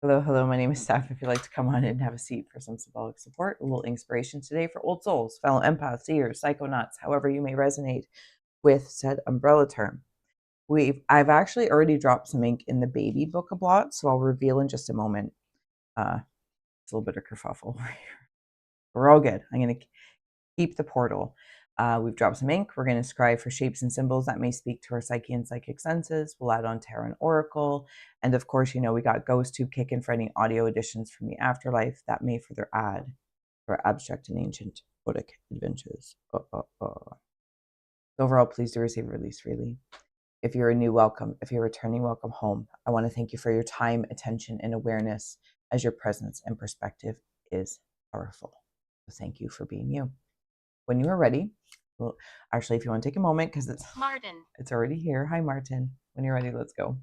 Hello, hello. My name is Steph. If you'd like to come on in and have a seat for some symbolic support, a little inspiration today for old souls, fellow empaths, seers, psychonauts, however you may resonate with said umbrella term. I've actually already dropped some ink in the baby book a blot, so I'll reveal in just a moment. It's a little bit of kerfuffle. We're all good. I'm going to keep the portal. We've dropped some ink. We're going to scry for shapes and symbols that may speak to our psyche and psychic senses. We'll add on tarot and oracle. And of course, we got Ghost Tube kicking for any audio editions from the afterlife that may further add to our abstract and ancient Buddhic adventures. Overall, please do receive release freely. If you're a new, welcome. If you're returning, welcome home. I want to thank you for your time, attention, and awareness, as your presence and perspective is powerful. So thank you for being you. When you are ready, well, actually, if you want to take a moment, because it's already here. Hi, Martin. When you're ready, let's go.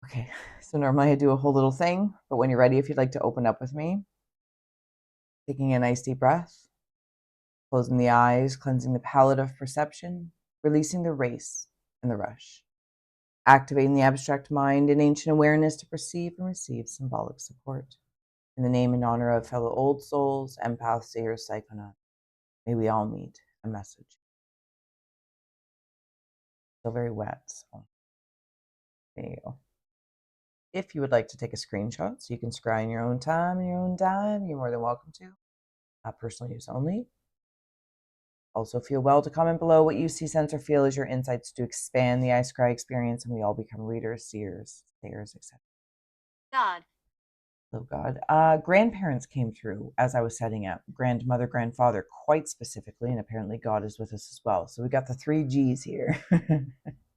Okay, so normally I do a whole little thing, but when you're ready, if you'd like to open up with me, taking a nice deep breath, closing the eyes, cleansing the palette of perception, releasing the race and the rush, activating the abstract mind and ancient awareness to perceive and receive symbolic support. In the name and honor of fellow old souls, empaths, seers, psychonauts, may we all meet a message. Still very wet, so there you go. If you would like to take a screenshot so you can scry in your own time, in your own dime, you're more than welcome to. Personal use only. Also, feel well to comment below what you see, sense, or feel as your insights to expand the iScry experience, and we all become readers, seers, stayers, etc. God. Oh God. Grandparents came through as I was setting up. Grandmother, grandfather, quite specifically, and apparently God is with us as well. So we got the 3 Gs here.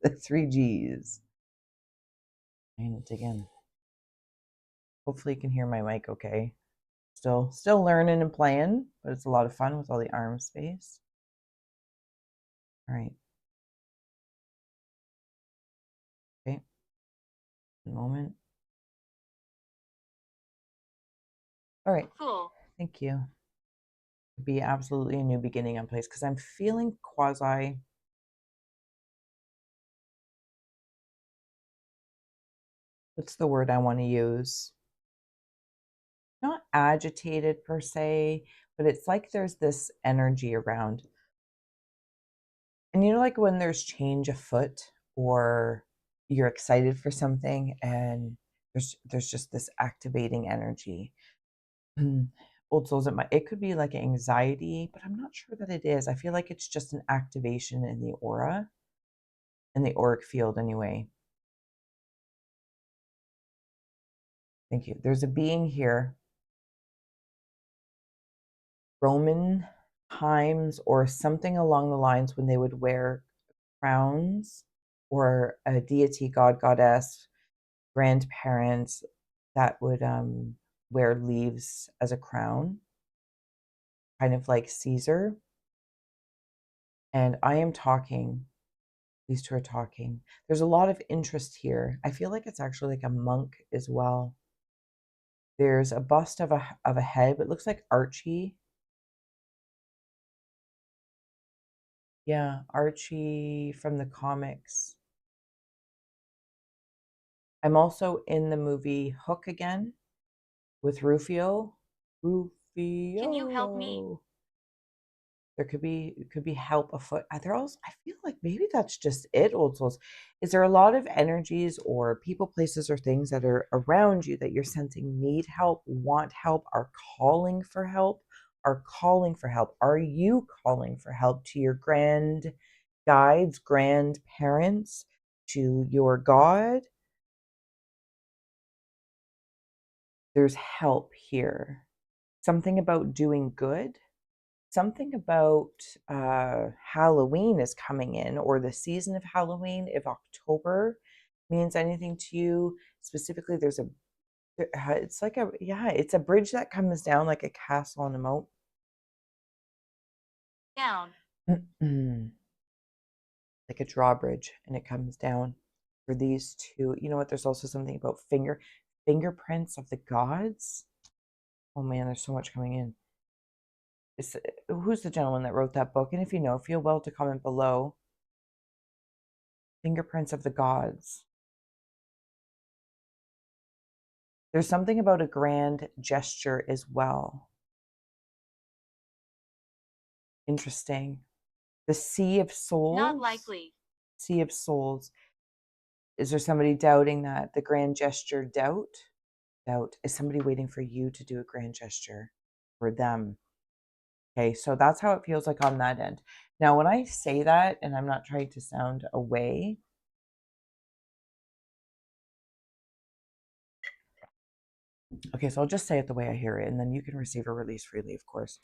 The 3 Gs. I'm gonna dig in. Hopefully you can hear my mic okay. Still learning and playing, but it's a lot of fun with all the arm space. All right. Okay. A moment. All right. Cool. Thank you. Be absolutely a new beginning on place because I'm feeling quasi. What's the word I want to use? Not agitated per se, but it's like there's this energy around. And like when there's change afoot or you're excited for something and there's just this activating energy. Old souls, it could be like anxiety, but I'm not sure that it is. I feel like it's just an activation in the aura, in the auric field anyway. Thank you. There's a being here, Roman times or something along the lines when they would wear crowns, or a deity, god, goddess, grandparents that would wear leaves as a crown, kind of like Caesar. And I am talking, these two are talking. There's a lot of interest here. I feel like it's actually like a monk as well. There's a bust of a head, but it looks like Archie. Yeah, Archie from the comics. I'm also in the movie Hook again with Rufio. Can you help me? There could be help afoot. There also, I feel like maybe that's just it, old souls. Is there a lot of energies or people, places, or things that are around you that you're sensing need help, want help, are calling for help, are calling for help? Are you calling for help to your grand guides, grandparents, to your God? There's help here. Something about doing good. Something about Halloween is coming in, or the season of Halloween. If October means anything to you, specifically, it's like it's a bridge that comes down like a castle on a moat. Down. Like a drawbridge, and it comes down for these two. You know what? There's also something about fingerprints of the gods. Oh man, there's so much coming in. Who's the gentleman that wrote that book? And if you know, feel well to comment below. Fingerprints of the gods. There's something about a grand gesture as well. Interesting. The Sea of Not Souls. likely. Sea of Souls. Is there somebody doubting that? The grand gesture doubt? Doubt. Is somebody waiting for you to do a grand gesture for them? Okay, so that's how it feels like on that end. Now, when I say that, and I'm not trying to sound away, okay, so I'll just say it the way I hear it, and then you can receive or release freely, of course.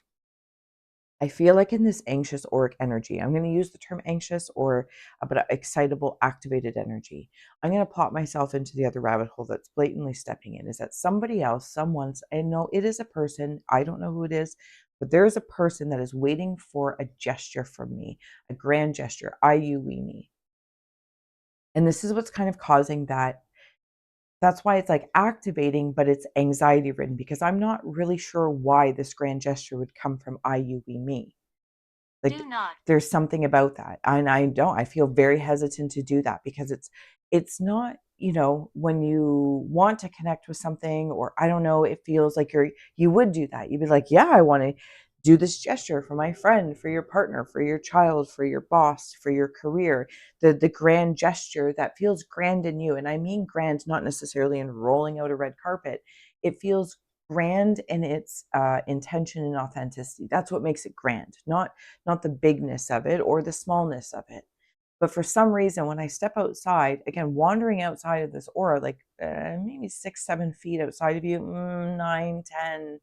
I feel like in this anxious auric energy, I'm going to use the term anxious or but excitable, activated energy. I'm going to plot myself into the other rabbit hole that's blatantly stepping in. Is that somebody else, someone's, I know it is a person, I don't know who it is, but there is a person that is waiting for a gesture from me, a grand gesture, I, you, we, me. And this is what's kind of causing that. That's why it's like activating, but it's anxiety ridden because I'm not really sure why this grand gesture would come from I, you, we, me. Do Like not. there's something about that. And I feel very hesitant to do that because it's not, when you want to connect with something or I don't know, it feels like you would do that. You'd be like, yeah, I want to do this gesture for my friend, for your partner, for your child, for your boss, for your career. The grand gesture that feels grand in you. And I mean grand, not necessarily in rolling out a red carpet. It feels grand in its intention and authenticity. That's what makes it grand, not the bigness of it or the smallness of it. But for some reason, when I step outside, again, wandering outside of this aura, like maybe 6, 7 feet outside of you, 9, 10,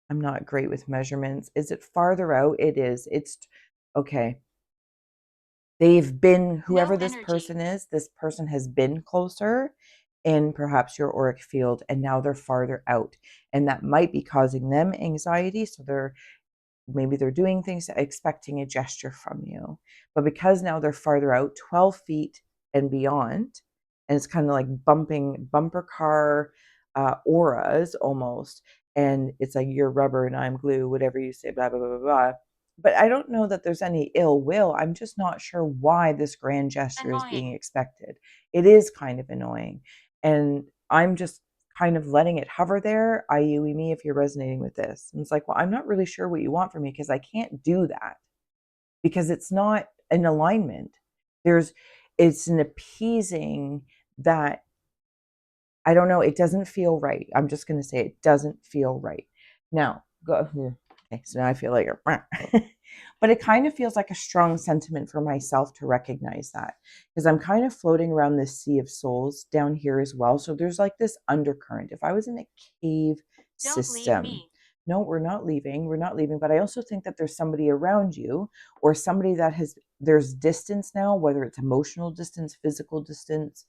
I'm not great with measurements. Is it farther out? It is. It's okay. They've been, No whoever energy. this person has been closer in perhaps your auric field, and now they're farther out. And that might be causing them anxiety. So maybe they're doing things expecting a gesture from you, but because now they're farther out 12 feet and beyond, and it's kind of like bumping bumper car auras almost, and it's like you're rubber and I'm glue, whatever you say, blah blah blah blah blah. But I don't know that there's any ill will. I'm just not sure why this grand gesture is being Annoying. expected. It is kind of annoying, and I'm just kind of letting it hover there, I.e., me, if you're resonating with this. And it's like, well, I'm not really sure what you want from me because I can't do that because it's not an alignment. There's, it's an appeasing that I don't know. It doesn't feel right. I'm just going to say it doesn't feel right. Now, go here. Okay, so now I feel like, but it kind of feels like a strong sentiment for myself to recognize that because I'm kind of floating around this sea of souls down here as well. So there's like this undercurrent. If I was in a cave Don't leave system, me. no, we're not leaving. We're not leaving. But I also think that there's somebody around you or somebody that there's distance now, whether it's emotional distance, physical distance,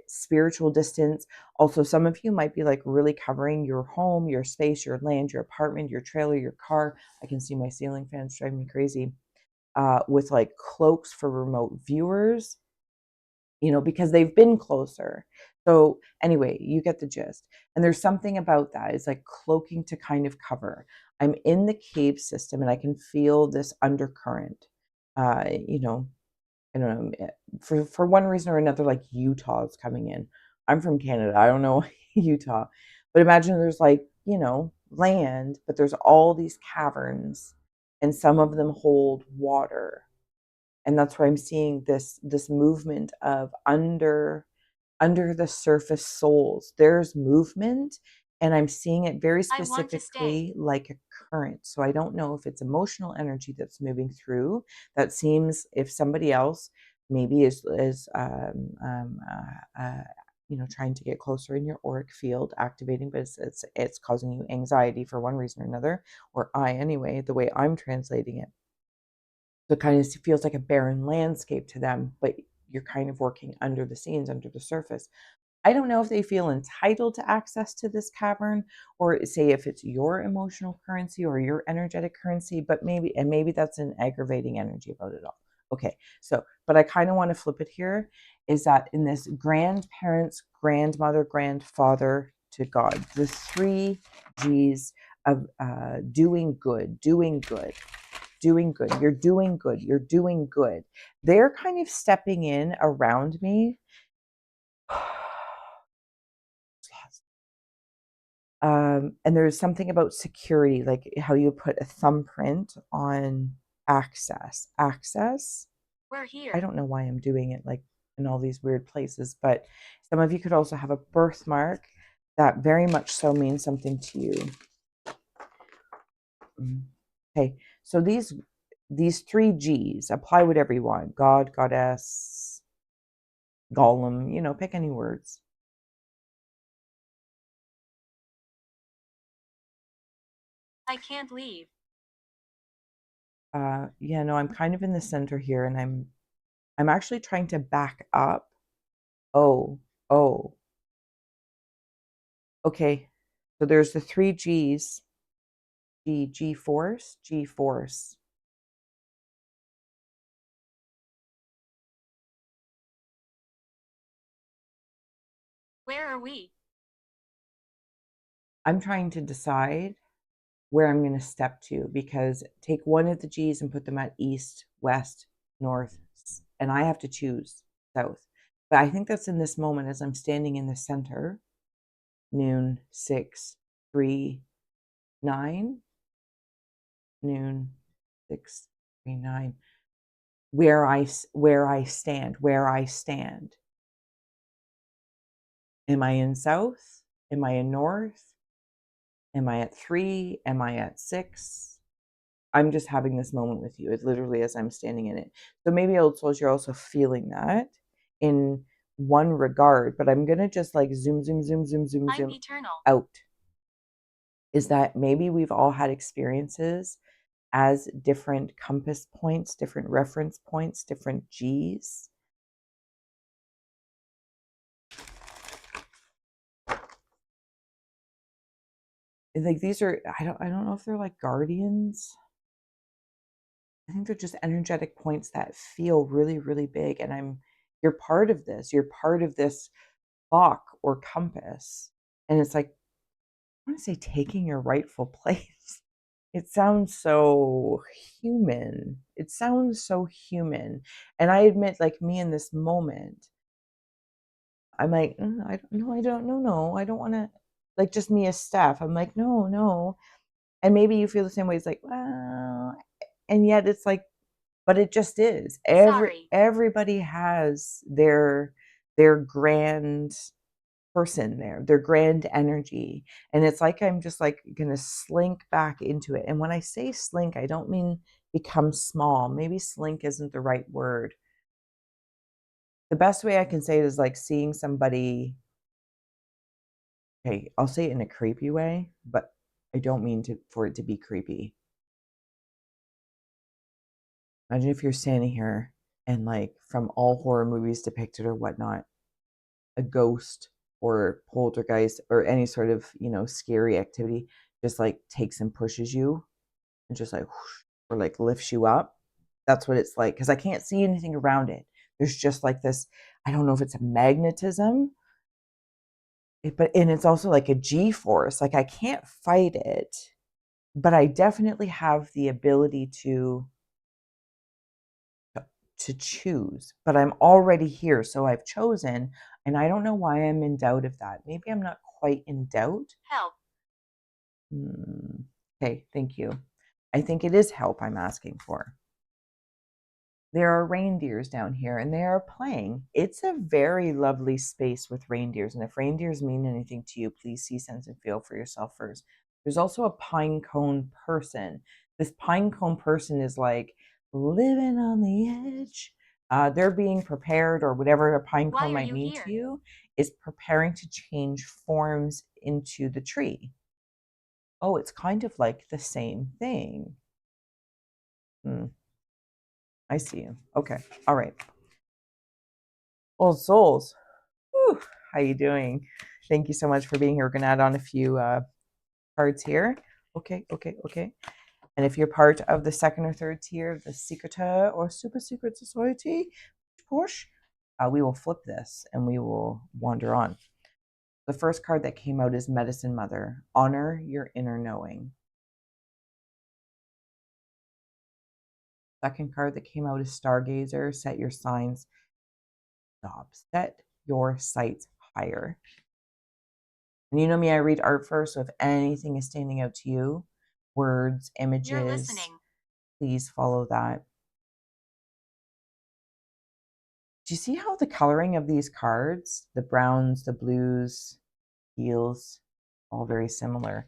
spiritual distance. Also, some of you might be like really covering your home, your space, your land, your apartment, your trailer, your car. I can see my ceiling fans driving me crazy with like cloaks for remote viewers, because they've been closer. So, anyway, you get the gist. And there's something about that. It's like cloaking to kind of cover. I'm in the cave system and I can feel this undercurrent. Uh, you know, I don't know, for one reason or another, like Utah is coming in. I'm from Canada. I don't know Utah, but imagine there's like, land, but there's all these caverns and some of them hold water. And that's where I'm seeing this movement of under the surface souls. There's movement, and I'm seeing it very I want to stay. specifically like a current. So I don't know if it's emotional energy that's moving through. That seems if somebody else maybe is trying to get closer in your auric field, activating, but it's causing you anxiety for one reason or another, or anyway, the way I'm translating it. So it kind of feels like a barren landscape to them, but you're kind of working under the scenes, under the surface. I don't know if they feel entitled to access to this cavern or say if it's your emotional currency or your energetic currency, but maybe that's an aggravating energy about it all. Okay, so, but I kind of want to flip it here is that in this grandparents, grandmother, grandfather to God, the 3 G's of doing good, doing good, doing good, you're doing good, you're doing good. They're kind of stepping in around me And there's something about security, like how you put a thumbprint on access. Access. We're I here. don't know why I'm doing it like in all these weird places, but some of you could also have a birthmark that very much so means something to you. Okay, so these three G's, apply whatever you want. God, goddess, golem, pick any words. I can't leave. Yeah, no, I'm kind of in the center here, and I'm actually trying to back up. Oh, oh. Okay. So there's the three G's. G force, G force. Where are we? I'm trying to decide where I'm going to step to, because take one of the G's and put them at east, west, north, and I have to choose south. But I think that's in this moment as I'm standing in the center, noon, 6, 3, 9, noon, 6, 3, 9, where I stand. Am I in south? Am I in north? Am I at 3? Am I at 6? I'm just having this moment with you. It literally as I'm standing in it. So maybe old souls, you're also feeling that in one regard, but I'm gonna just like zoom, zoom, zoom, zoom, zoom, I'm zoom eternal. out. Is that maybe we've all had experiences as different compass points, different reference points, different G's. Like these are, I don't know if they're like guardians. I think they're just energetic points that feel really, really big. And you're part of this. You're part of this clock or compass. And it's like, I want to say taking your rightful place. It sounds so human. It sounds so human. And I admit, like me in this moment, I'm like, I don't know, I don't know, no, I don't want to, like just me as Steph. I'm like, no, no. And maybe you feel the same way. It's like, well, and yet it's like, but it just is. Sorry. Everybody has their grand person there, their grand energy. And it's like I'm just like gonna slink back into it. And when I say slink, I don't mean become small. Maybe slink isn't the right word. The best way I can say it is like seeing somebody, okay, I'll say it in a creepy way, but I don't mean for it to be creepy. Imagine if you're standing here and like from all horror movies depicted or whatnot, a ghost or poltergeist or any sort of, scary activity just like takes and pushes you and just like whoosh, or like lifts you up. That's what it's like, because I can't see anything around it. There's just like this, I don't know if it's a magnetism, and it's also like a G force. Like I can't fight it, but I definitely have the ability to choose. But I'm already here, so I've chosen, and I don't know why I'm in doubt of that. Maybe I'm not quite in doubt. Help. Okay, thank you. I think it is help I'm asking for. There are reindeers down here and they are playing. It's a very lovely space with reindeers. And if reindeers mean anything to you, please see, sense, and feel for yourself first. There's also a pine cone person. This pine cone person is like living on the edge. They're being prepared, or whatever a pine Why cone are might you mean here? to you, is preparing to change forms into the tree. Oh, it's kind of like the same thing. I see you. Okay. All right. Old souls. Whew. How you doing? Thank you so much for being here. We're going to add on a few cards here. Okay, okay, okay. And if you're part of the second or third tier of the Secreta or Super Secret Society, push, we will flip this and we will wander on. The first card that came out is Medicine Mother. Honor your inner knowing. Second card that came out is Stargazer. Set your signs. Stop. Set your sights higher. And you know me, I read art first, so if anything is standing out to you, words, You're images, listening. please follow that. Do you see how the coloring of these cards, the browns, the blues, teals, all very similar?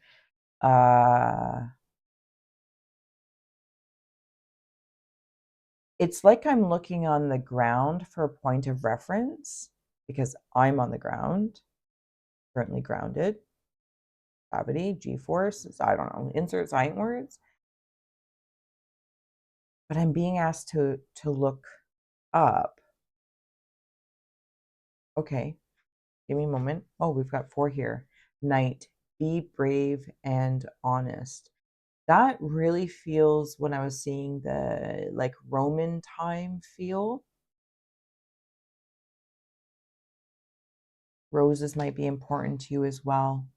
It's like I'm looking on the ground for a point of reference because I'm on the ground, currently grounded. Gravity, G-force, I don't know, insert sign words. But I'm being asked to look up. Okay, give me a moment. Oh, we've got 4 here. Knight, be brave and honest. That really feels when I was seeing the like Roman time feel. Roses might be important to you as well.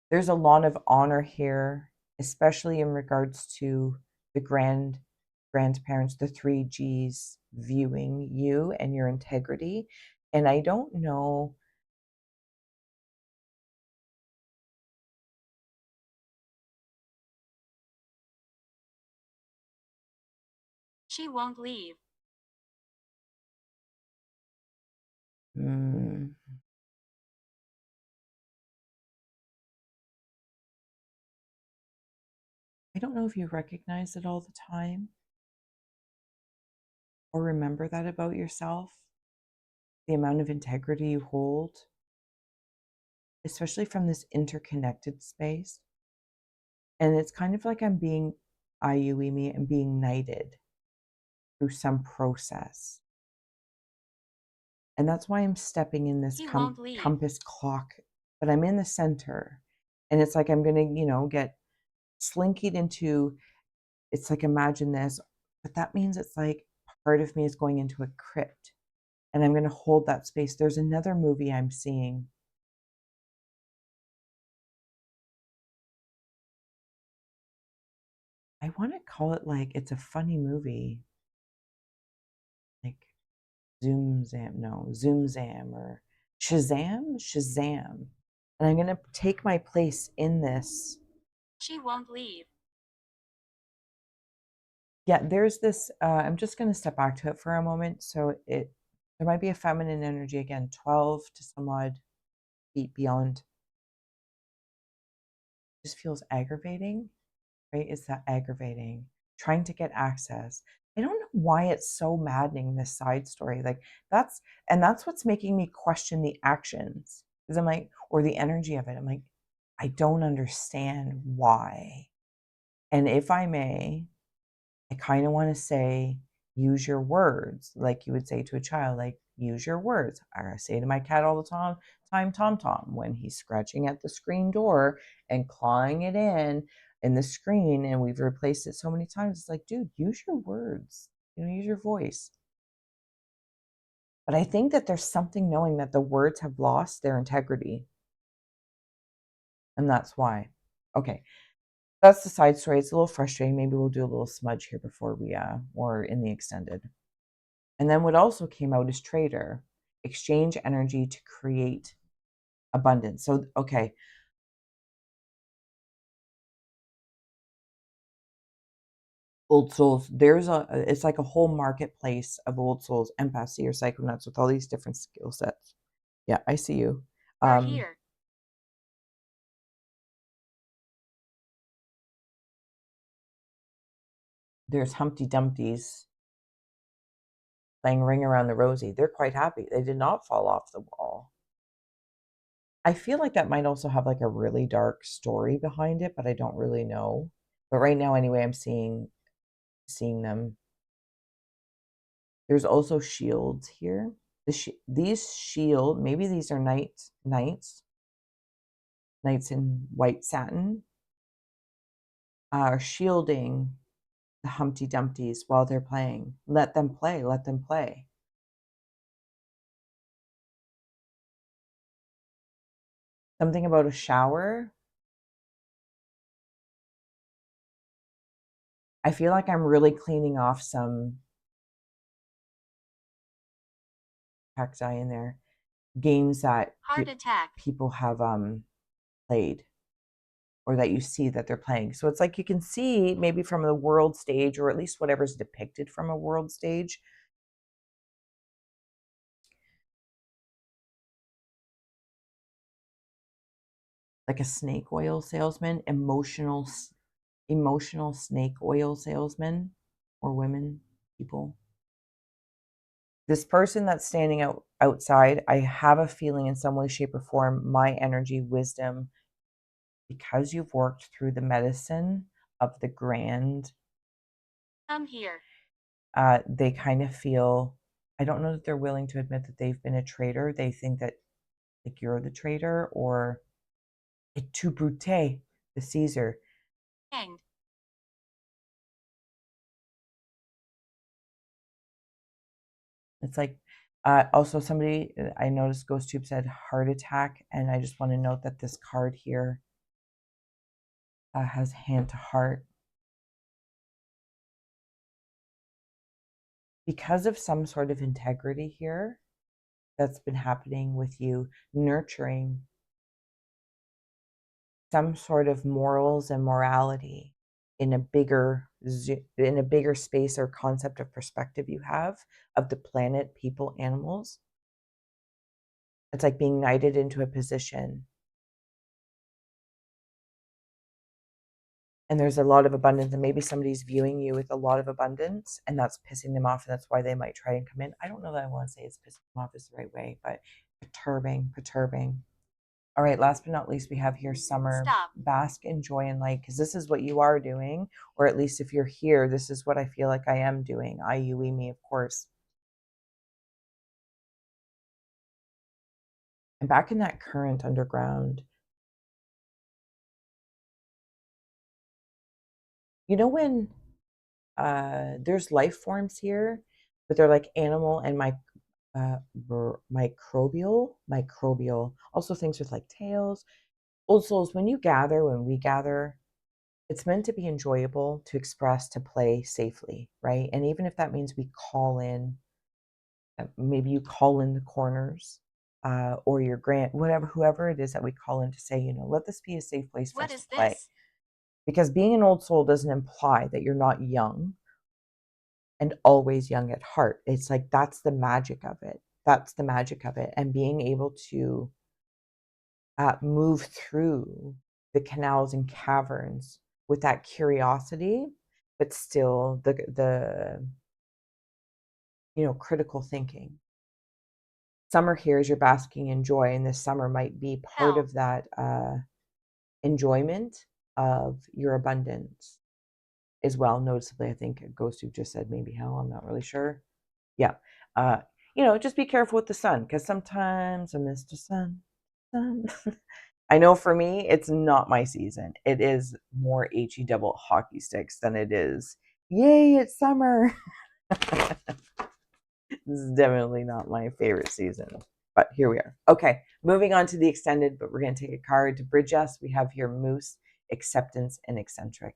There's a lot of honor here, especially in regards to the grandparents, the 3Gs viewing you and your integrity. And I don't know. She won't leave. Mm, I don't know if you recognize it all the time or remember that about yourself, the amount of integrity you hold, especially from this interconnected space. And it's kind of like I'm being IUE and being knighted through some process. And that's why I'm stepping in this He won't leave. compass clock, but I'm in the center. And it's like I'm going to, get slinkied into, it's like, imagine this, but that means it's like part of me is going into a crypt and I'm going to hold that space. There's another movie I'm seeing. I want to call it like it's a funny movie, like Zoom Zam, no, Zoom Zam or Shazam. And I'm going to take my place in this. She won't leave. Yeah, there's this, I'm just going to step back to it for a moment. So there might be a feminine energy again, 12 to some odd feet beyond. Just feels aggravating, right? Is that aggravating? Trying to get access. I don't know why it's so maddening, this side story. Like that's what's making me question the actions. Because I'm like, or the energy of it. I'm like, I don't understand why. And if I may, I kind of want to say, use your words, like you would say to a child, like, use your words. I say to my cat all the time, Tom Tom, when he's scratching at the screen door and clawing it in the screen, and we've replaced it so many times. It's like, dude, use your words, use your voice. But I think that there's something knowing that the words have lost their integrity. And that's why. Okay. That's the side story. It's a little frustrating. Maybe we'll do a little smudge here before we or in the extended. And then what also came out is trader, exchange energy to create abundance. So, okay. Old souls, it's like a whole marketplace of old souls, empaths, or psychonauts with all these different skill sets. Yeah, I see you. We're here. There's Humpty Dumptys playing Ring Around the Rosie. They're quite happy. They did not fall off the wall. I feel like that might also have like a really dark story behind it, but I don't really know. But right now, anyway, I'm seeing them. There's also shields here. These shield, maybe these are knights in white satin, are shielding the Humpty Dumptys while they're playing. Let them play. Let them play. Something about a shower. I feel like I'm really cleaning off some cacti in there. games that Heart attack. people have played, or that you see that they're playing. So it's like you can see maybe from the world stage, or at least whatever's depicted from a world stage. Like a snake oil salesman, emotional snake oil salesman, or women, people. This person that's standing outside, I have a feeling in some way, shape, or form, my energy, wisdom, because you've worked through the medicine of the grand. Come here. They kind of feel, I don't know that they're willing to admit that they've been a traitor. They think that like you're the traitor, or et tu brute, the Caesar. Hanged. It's like, also somebody I noticed Ghost Tube said heart attack, and I just want to note that this card here has hand to heart. Because of some sort of integrity here that's been happening with you, nurturing some sort of morals and morality in a bigger space or concept of perspective you have of the planet, people, animals. It's like being knighted into a position. And there's a lot of abundance, and maybe somebody's viewing you with a lot of abundance, and that's pissing them off, and that's why they might try and come in. I don't know that I want to say it's pissing them off is the right way, but perturbing. All right, last but not least, we have here summer. Stop. Bask in joy and light, because this is what you are doing, or at least if you're here, this is what I feel like I am doing. I, you, we, me, of course. And back in that current underground, you know when there's life forms here, but they're like animal and microbial, also things with like tails. Old souls, when we gather, it's meant to be enjoyable, to express, to play safely, right? And even if that means we call in, maybe you call in the corners, or your grant, whatever, whoever it is that we call in to say, let this be a safe place for What us is to play. this? Because being an old soul doesn't imply that you're not young and always young at heart. It's like that's the magic of it. That's the magic of it. And being able to move through the canals and caverns with that curiosity, but still the critical thinking. Summer here is you're basking in joy, and this summer might be part Hell. of that enjoyment of your abundance as well. Noticeably, I think Ghost who just said maybe hell. I'm not really sure. Yeah. Just be careful with the sun, because sometimes Mr. Sun. I know for me, it's not my season. It is more HE double hockey sticks than it is, yay, it's summer. This is definitely not my favorite season, but here we are. Okay, moving on to the extended, but we're going to take a card to bridge us. We have here Moose, Acceptance, and Eccentric.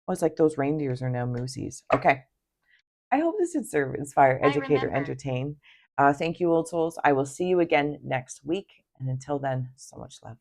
Oh, it's like those reindeers are now moosies. Okay. I hope this would serve, inspire, educate, or entertain. Thank you, old souls. I will see you again next week. And until then, so much love.